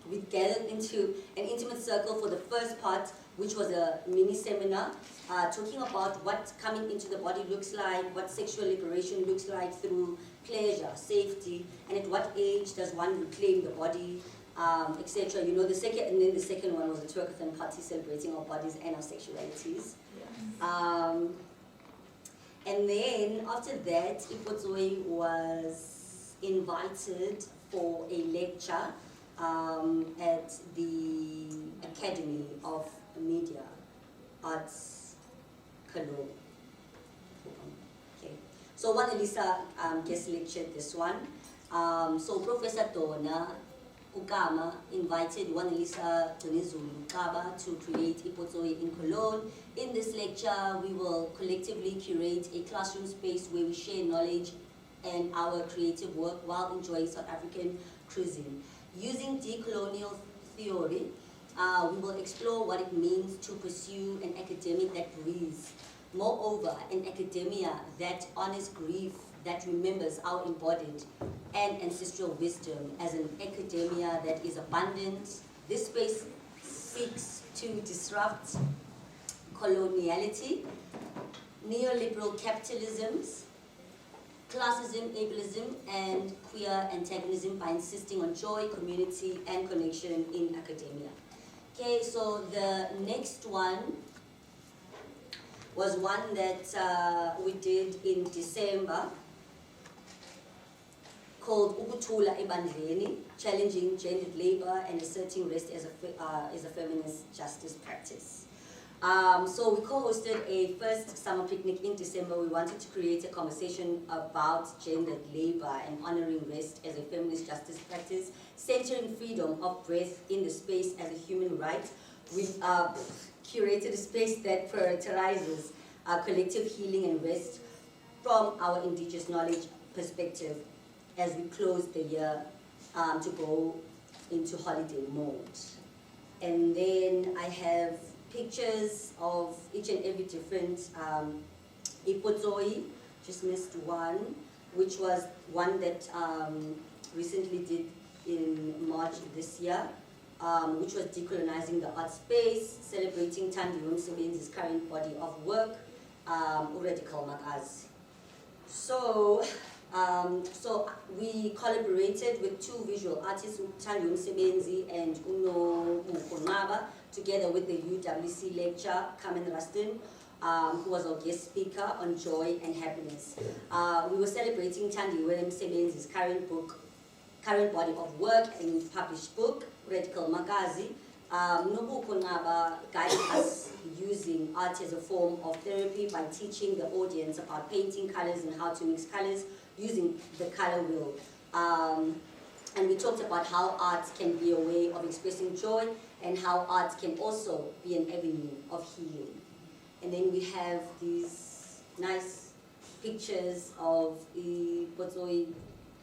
we gathered into an intimate circle for the first part, which was a mini seminar talking about what coming into the body looks like, what sexual liberation looks like through pleasure, safety, and at what age does one reclaim the body, etc. The second one was a twerkathon party celebrating our bodies and our sexualities. And then after that, Ipotsoyi was invited for a lecture at the Academy of Media Arts, Cologne. Okay. So Wanelisa guest lectured this one. So Professor Dona Ukama invited Wanelisa Kaba to create Ipotsoyi in Cologne. In this lecture, we will collectively curate a classroom space where we share knowledge and our creative work while enjoying South African cuisine. Using decolonial theory, we will explore what it means to pursue an academic that breathes. Moreover, an academia that honors grief, that remembers our embodied and ancestral wisdom as an academia that is abundant. This space seeks to disrupt coloniality, neoliberal capitalisms, classism, ableism, and queer antagonism by insisting on joy, community, and connection in academia. Okay, so the next one was one that we did in December called Ukuthula Ebandleni, Challenging Gendered Labor and Asserting Rest as a Feminist Justice Practice. So we co-hosted a first summer picnic in December. We wanted to create a conversation about gendered labor and honoring rest as a feminist justice practice, centering freedom of breath in the space as a human right. We curated a space that prioritizes collective healing and rest from our indigenous knowledge perspective as we close the year to go into holiday mode. And then I have pictures of each and every different Ipotsoyi, just missed one, which was one that recently did in March this year, which was decolonizing the art space, celebrating Thandi Msebenzi's current body of work, Radical Makazi. So So we collaborated with two visual artists, Uthando Msebenzi and Nomxolisi, together with the UWC lecturer, Carmen Rustin, who was our guest speaker on joy and happiness. We were celebrating Thandiwe Msebenzi's current body of work and published book, Radical Magazi. Nomxolisi guided us using art as a form of therapy by teaching the audience about painting colors and how to mix colors using the color wheel. And we talked about how art can be a way of expressing joy and how art can also be an avenue of healing. And then we have these nice pictures of the Ipotsoyi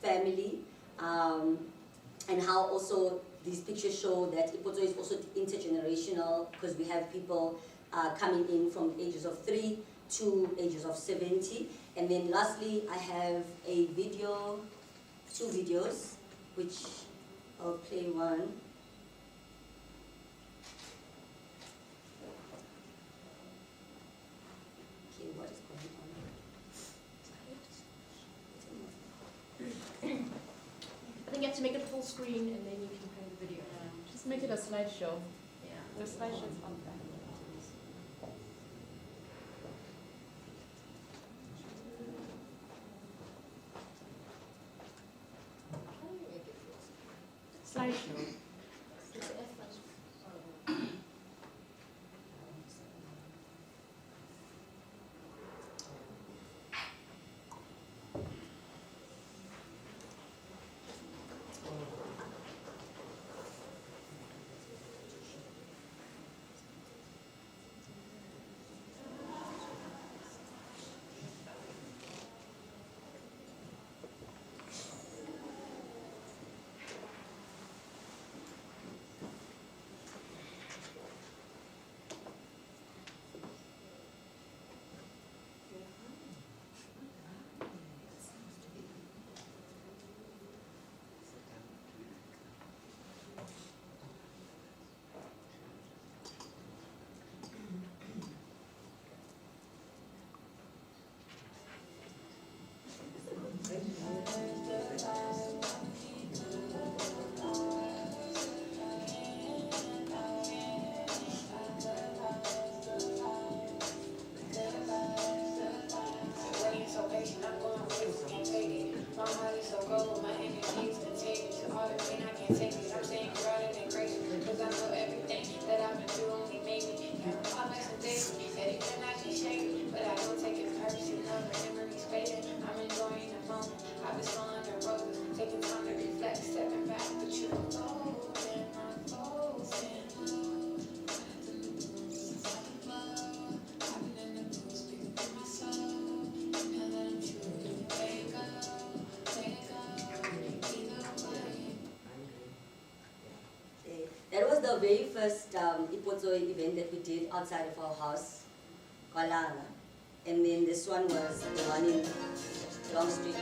family, and how also these pictures show that Ipotsoyi is also intergenerational, because we have people coming in from ages of 3 to ages of 70. And then lastly, I have a video, 2 videos, which I'll play one. Okay, what is going on? I think you have to make it full screen and then you can play the video. Just make it a slideshow. Yeah, the slideshow's on there. Slideshow. That was the very first Ipotsoyi event that we did outside of our house, KwaLanga. And then this one was the one in Long Street.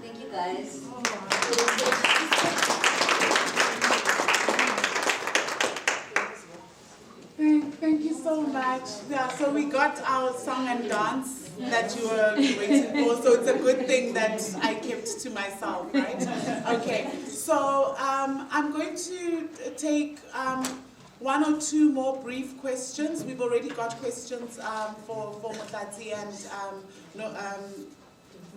Thank you guys. so much. Yeah, so we got our song and dance that you were waiting for, so it's a good thing that I kept to myself, right? Okay, so I'm going to take one or two more brief questions. We've already got questions for Motlatsi and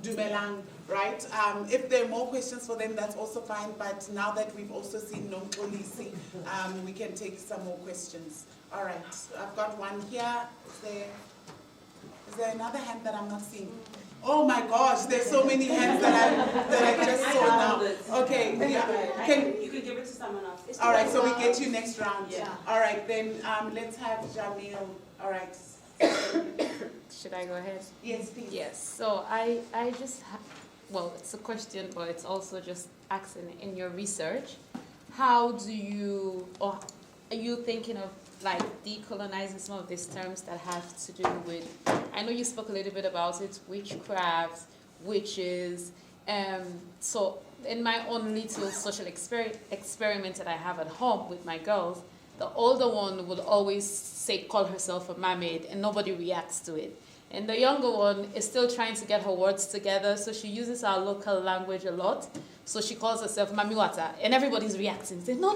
Dumelang, right? If there are more questions for them, that's also fine, but now that we've also seen Nomxolisi, we can take some more questions. All right, I've got one here. Is there another hand that I'm not seeing? Oh my gosh, there's so many hands that I just saw now. Okay, yeah. You could give it to someone else. All right, so we get you next round. Yeah. All right, then let's have Jamil. All right. Should I go ahead? Yes, please. Yes. So I just, well, it's a question, but it's also just asking in your research, how do you, or are you thinking of like decolonizing some of these terms that have to do with, I know you spoke a little bit about it, witchcraft, witches, so in my own little social experiment that I have at home with my girls, the older one would always call herself a mermaid, and nobody reacts to it. And the younger one is still trying to get her words together, so she uses our local language a lot. So she calls herself Mamiwata, and everybody's reacting. Say, no,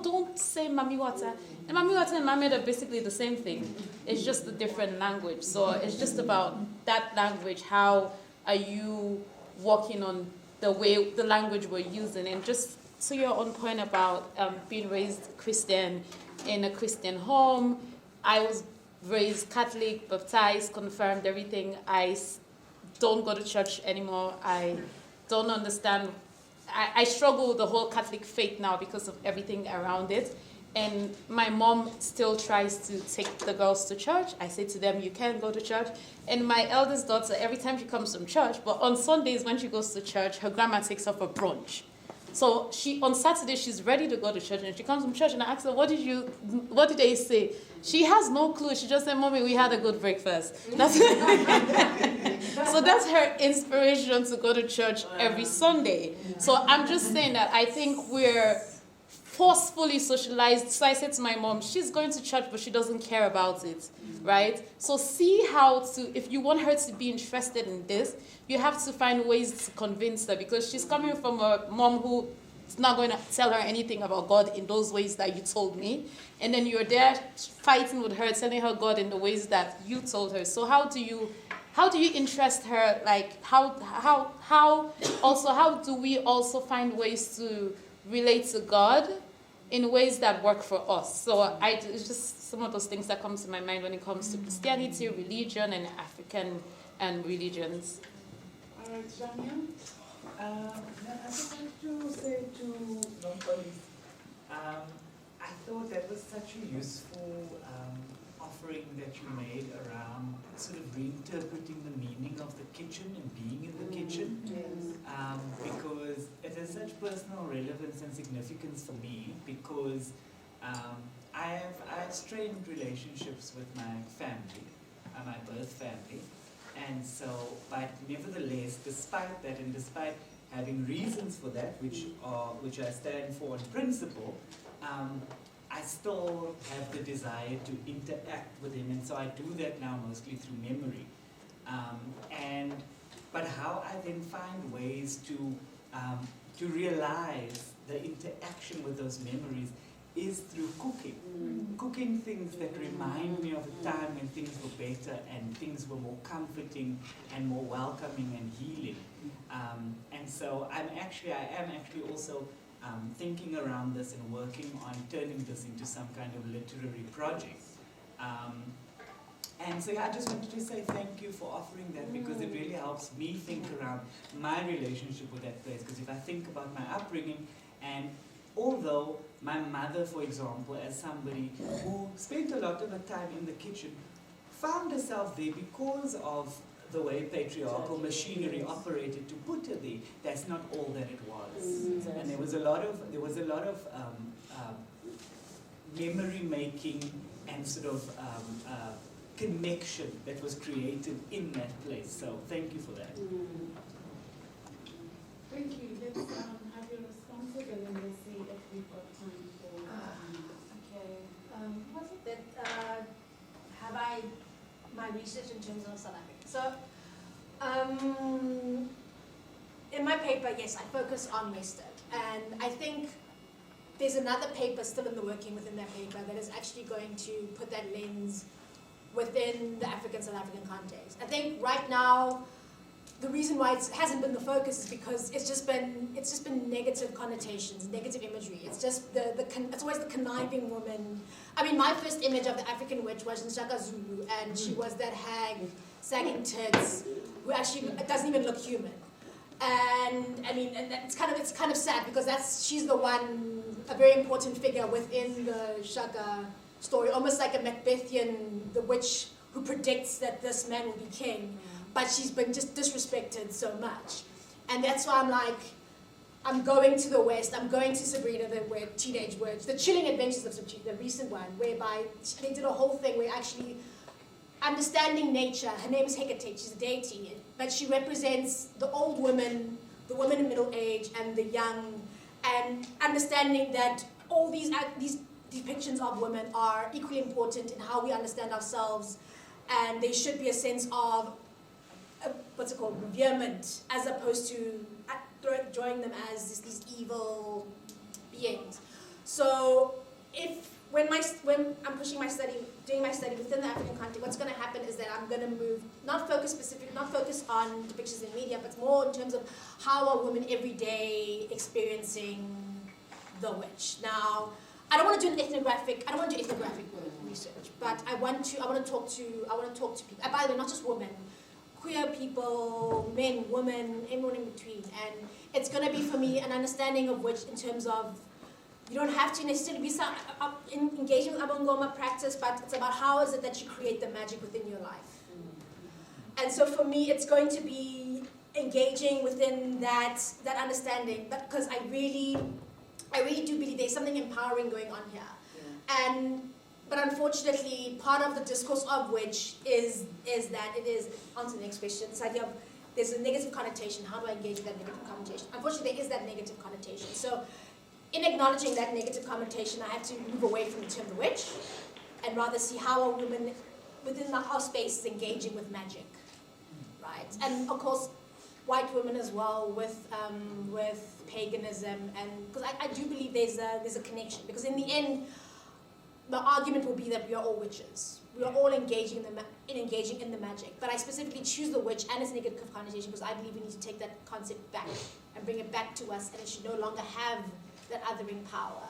don't say Mamiwata. And Mamiwata and Mermaid are basically the same thing. It's just a different language. So it's just about that language. How are you working on the language we're using? And just to your own point about being raised Christian in a Christian home, I was raised Catholic, baptized, confirmed, everything. I don't go to church anymore. I don't understand. I struggle with the whole Catholic faith now because of everything around it. And my mom still tries to take the girls to church. I say to them, you can go to church. And my eldest daughter, every time she comes from church, but on Sundays when she goes to church, her grandma takes her for brunch. So on Saturday, she's ready to go to church, and she comes from church, and I ask her, what did they say? She has no clue. She just said, Mommy, we had a good breakfast. So that's her inspiration to go to church every Sunday. So I'm just saying that I think we're forcefully socialized. So I said to my mom, she's going to church, but she doesn't care about it, right? So see how to, if you want her to be interested in this, you have to find ways to convince her, because she's coming from a mom who is not going to tell her anything about God in those ways that you told me. And then you're there fighting with her, telling her God in the ways that you told her. So how do you interest her? Like how do we also find ways to relate to God in ways that work for us? So it's just some of those things that come to my mind when it comes to Christianity, religion, and African and religions. All right, Jamil. I just want to say to Nomxolisi, I thought that was such a useful offering that you made around sort of reinterpreting the meaning of the kitchen and being in the kitchen. Because it has such personal relevance and significance for me, because I have strained relationships with my family, my birth family. And so, but nevertheless, despite that, and despite having reasons for that, which I stand for in principle, I still have the desire to interact with him, and so I do that now mostly through memory. But how I then find ways to realize the interaction with those memories is through cooking. Cooking things that remind me of a time when things were better and things were more comforting and more welcoming and healing. And so I am actually also thinking around this and working on turning this into some kind of literary project. And so yeah, I just wanted to say thank you for offering that, because it really helps me think around my relationship with that place. Because if I think about my upbringing, and although my mother, for example, as somebody who spent a lot of her time in the kitchen, found herself there because of the way patriarchal machinery operated to put her there, that's not all that it was. And there was a lot of memory making and sort of connection that was created in that place. So thank you for that. Thank you. Let's have your responses, and then we'll see if we've got time for. Okay. Was it that have my research in terms of South Africa. So, in my paper, yes, I focus on Western, and I think there's another paper still in the working within that paper that is actually going to put that lens within the African-South African context. I think right now, the reason why it hasn't been the focus is because it's just been negative connotations, negative imagery. It's just it's always the conniving woman. I mean, my first image of the African witch was in Shaka Zulu, and she was that hag, sagging tits, who actually doesn't even look human. And I mean, and it's kind of sad because she's the one, a very important figure within the Shaka story, almost like a Macbethian, the witch who predicts that this man will be king. But she's been just disrespected so much. And that's why I'm like, I'm going to the West, I'm going to Sabrina the Teenage Witch, the Chilling Adventures of Sabrina, the recent one, whereby they did a whole thing where actually understanding nature, her name is Hecate, she's a deity, but she represents the old woman, the woman in middle age, and the young, and understanding that all these depictions of women are equally important in how we understand ourselves, and there should be a sense of reverement, as opposed to drawing them as these evil beings. So when I'm pushing my study, doing my study within the African context, what's going to happen is that I'm going to move, not focus on depictions in media, but more in terms of how are women every day experiencing the witch. Now, I don't want to do ethnographic research, but I want to talk to people. And by the way, not just women, queer people, men, women, everyone in between. And it's going to be, for me, an understanding of which, in terms of, you don't have to necessarily be engaging with Abongoma practice, but it's about how is it that you create the magic within your life. And so for me, it's going to be engaging within that understanding, because I really do believe there's something empowering going on here. But unfortunately, part of the discourse of which is that it is, on to the next question, this idea of there's a negative connotation. How do I engage with that negative connotation? Unfortunately, there is that negative connotation. So in acknowledging that negative connotation, I have to move away from the term the witch and rather see how a woman within our space is engaging with magic, right? And of course, white women as well with paganism, and because I do believe there's a connection, because in the end, the argument will be that we are all witches. We are all engaging in the magic. But I specifically choose the witch and its negative connotation because I believe we need to take that concept back and bring it back to us, and it should no longer have that othering power.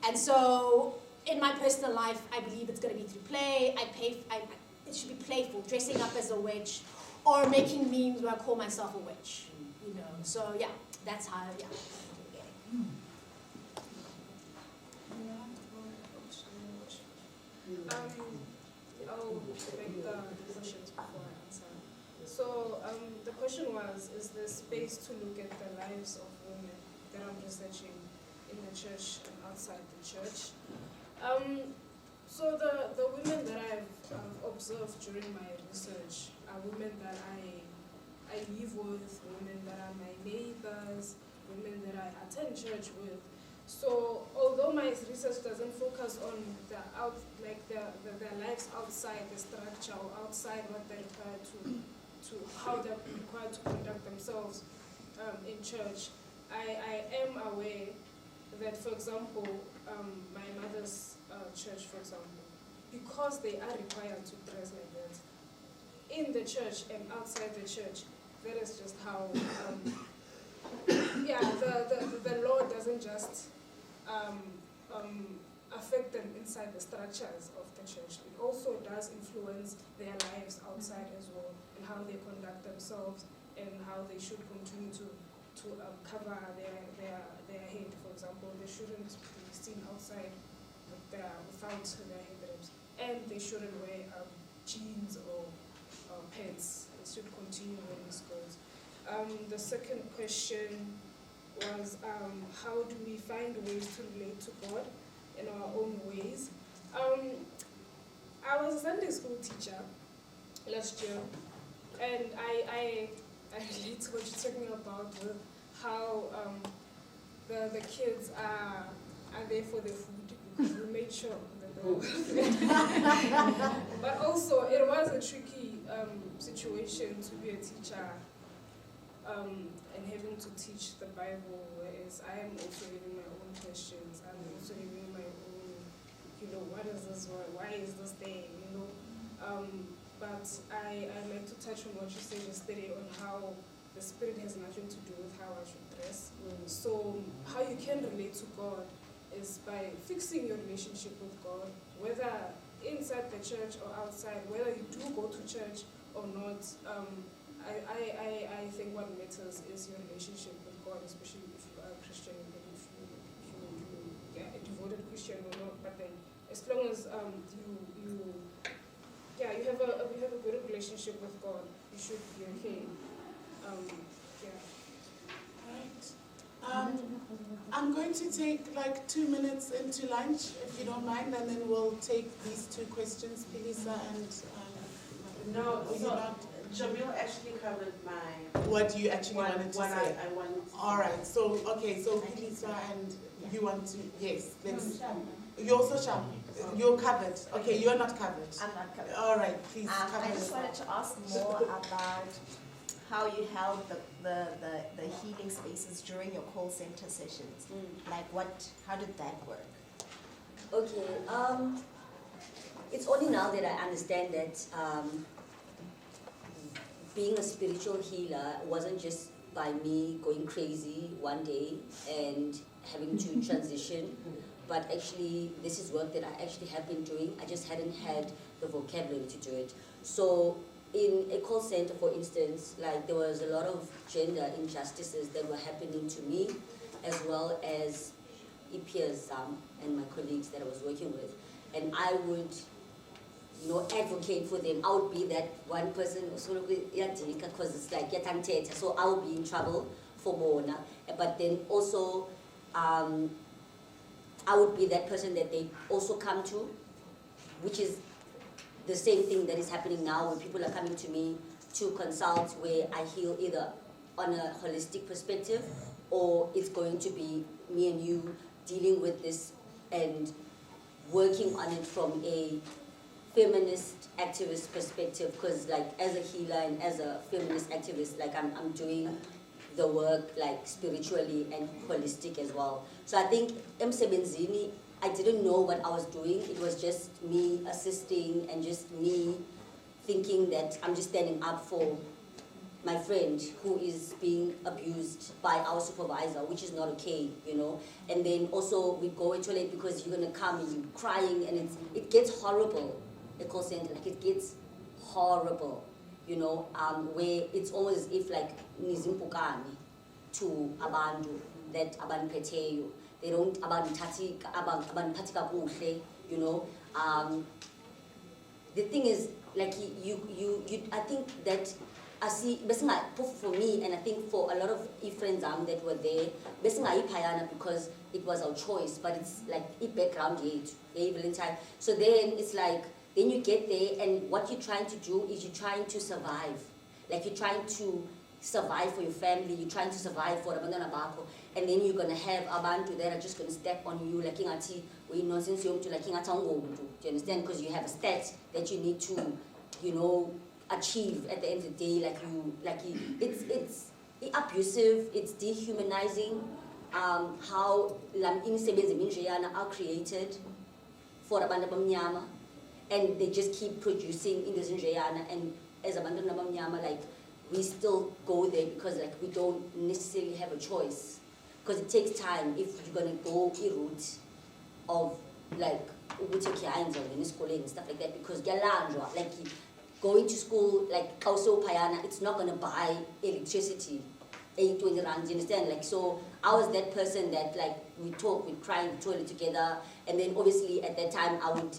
And so, in my personal life, I believe it's going to be through play. It should be playful, dressing up as a witch, or making memes where I call myself a witch. You know. So yeah, that's how. Yeah. I'll make the questions before I answer. So the question was, is there space to look at the lives of women that I'm researching in the church and outside the church? So the women that I've observed during my research are women that I live with, women that are my neighbors, women that I attend church with. So although my research doesn't focus on their lives outside the structure or outside what they're required to how they're required to conduct themselves in church, I am aware that, for example, my mother's church, for example, because they are required to dress like that in the church and outside the church, that is just how the law doesn't just affect them inside the structures of the church. It also does influence their lives outside as well, and how they conduct themselves, and how they should continue to cover their head. For example, they shouldn't be seen outside without their head wraps, and they shouldn't wear jeans or pants. They should continue wearing skirts. The second question was, how do we find ways to relate to God in our own ways? I was a Sunday school teacher last year, and I relate to what you're talking about with how the kids are there for the food, because we made sure that But also, it was a tricky situation to be a teacher and having to teach the Bible, whereas I am also having my own questions. I'm also having my own, what is this? Why is this there? But I like to touch on what you said yesterday on how the Spirit has nothing to do with how I should dress. So how you can relate to God is by fixing your relationship with God, whether inside the church or outside, whether you do go to church or not. I think what matters is your relationship with God, especially if you are a Christian, and if you are a devoted Christian or not. But then, as long as you have a good relationship with God, you should be okay. Right. I'm going to take like 2 minutes into lunch, if you don't mind, and then we'll take these 2 questions, Pilisa and No, Jamil actually covered my... what you actually wanted to say. I wanted to All right, so Pilisa, and you want to, yes, let's... You're also sharp. You're covered. Okay, you're not covered. I'm not covered. All right, please cover I just yourself. wanted to ask more about how you held the healing spaces during your call center sessions. Like how did that work? Okay, it's only now that I understand that being a spiritual healer wasn't just by me going crazy one day and having to transition, but actually this is work that I actually have been doing. I just hadn't had the vocabulary to do it. So in a call center, for instance, like there was a lot of gender injustices that were happening to me, as well as peers and my colleagues that I was working with. And I would, advocate for them. I would be that one person because it's like yatanteta, so I would be in trouble for Mona. But then also, I would be that person that they also come to, which is the same thing that is happening now when people are coming to me to consult, where I heal either on a holistic perspective, or it's going to be me and you dealing with this and working on it from a feminist activist perspective, because like as a healer and as a feminist activist, like I'm doing the work like spiritually and holistic as well. So I think emsebenzini, I didn't know what I was doing. It was just me assisting and just me thinking that I'm just standing up for my friend who is being abused by our supervisor, which is not okay, And then also we go into it because you're gonna come and you're crying, and it gets horrible. The call center, like it gets horrible, where it's almost as if like nizimpukani to abantu that abaniphetheyo. They don't abaniphathi kakuhle, The thing is, like I think that I see, for me, and I think for a lot of friends that were there, because it was our choice, but it's like a background so then it's like, then you get there, and what you're trying to do is you're trying to survive. Like you're trying to survive for your family, you're trying to survive for abantwana bakho, and then you're gonna have abantu that are just gonna step on you like ingathi nonsense yomntu, like ingathi awungomuntu. Do you understand? Because you have a stat that you need to, achieve at the end of the day. It's abusive, it's dehumanizing. How imisebenzi eminjeyana are created for abantu abamnyama, and they just keep producing in this njeyana, and as abantwana abamnyama, like we still go there because like we don't necessarily have a choice, because it takes time if you're gonna go a route of like and stuff like that, because like going to school, like also payana, it's not gonna buy electricity 820 rands, you understand? Like, so I was that person that like we talk, we cry in the toilet together, and then obviously at that time I would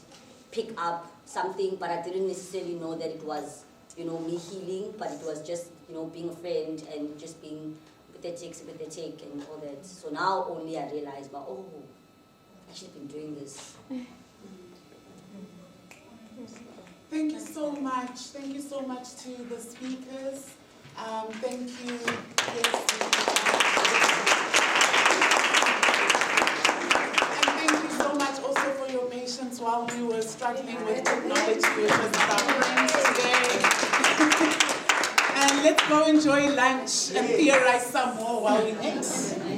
pick up something, but I didn't necessarily know that it was, me healing, but it was just, being a friend and just being sympathetic and all that. So now only I realize, but I've actually been doing this. Thank you so much. Thank you so much to the speakers. Thank you. And thank you so much also for your patience while we were struggling with technology, which was about today. And let's go enjoy lunch and theorize some more while we eat.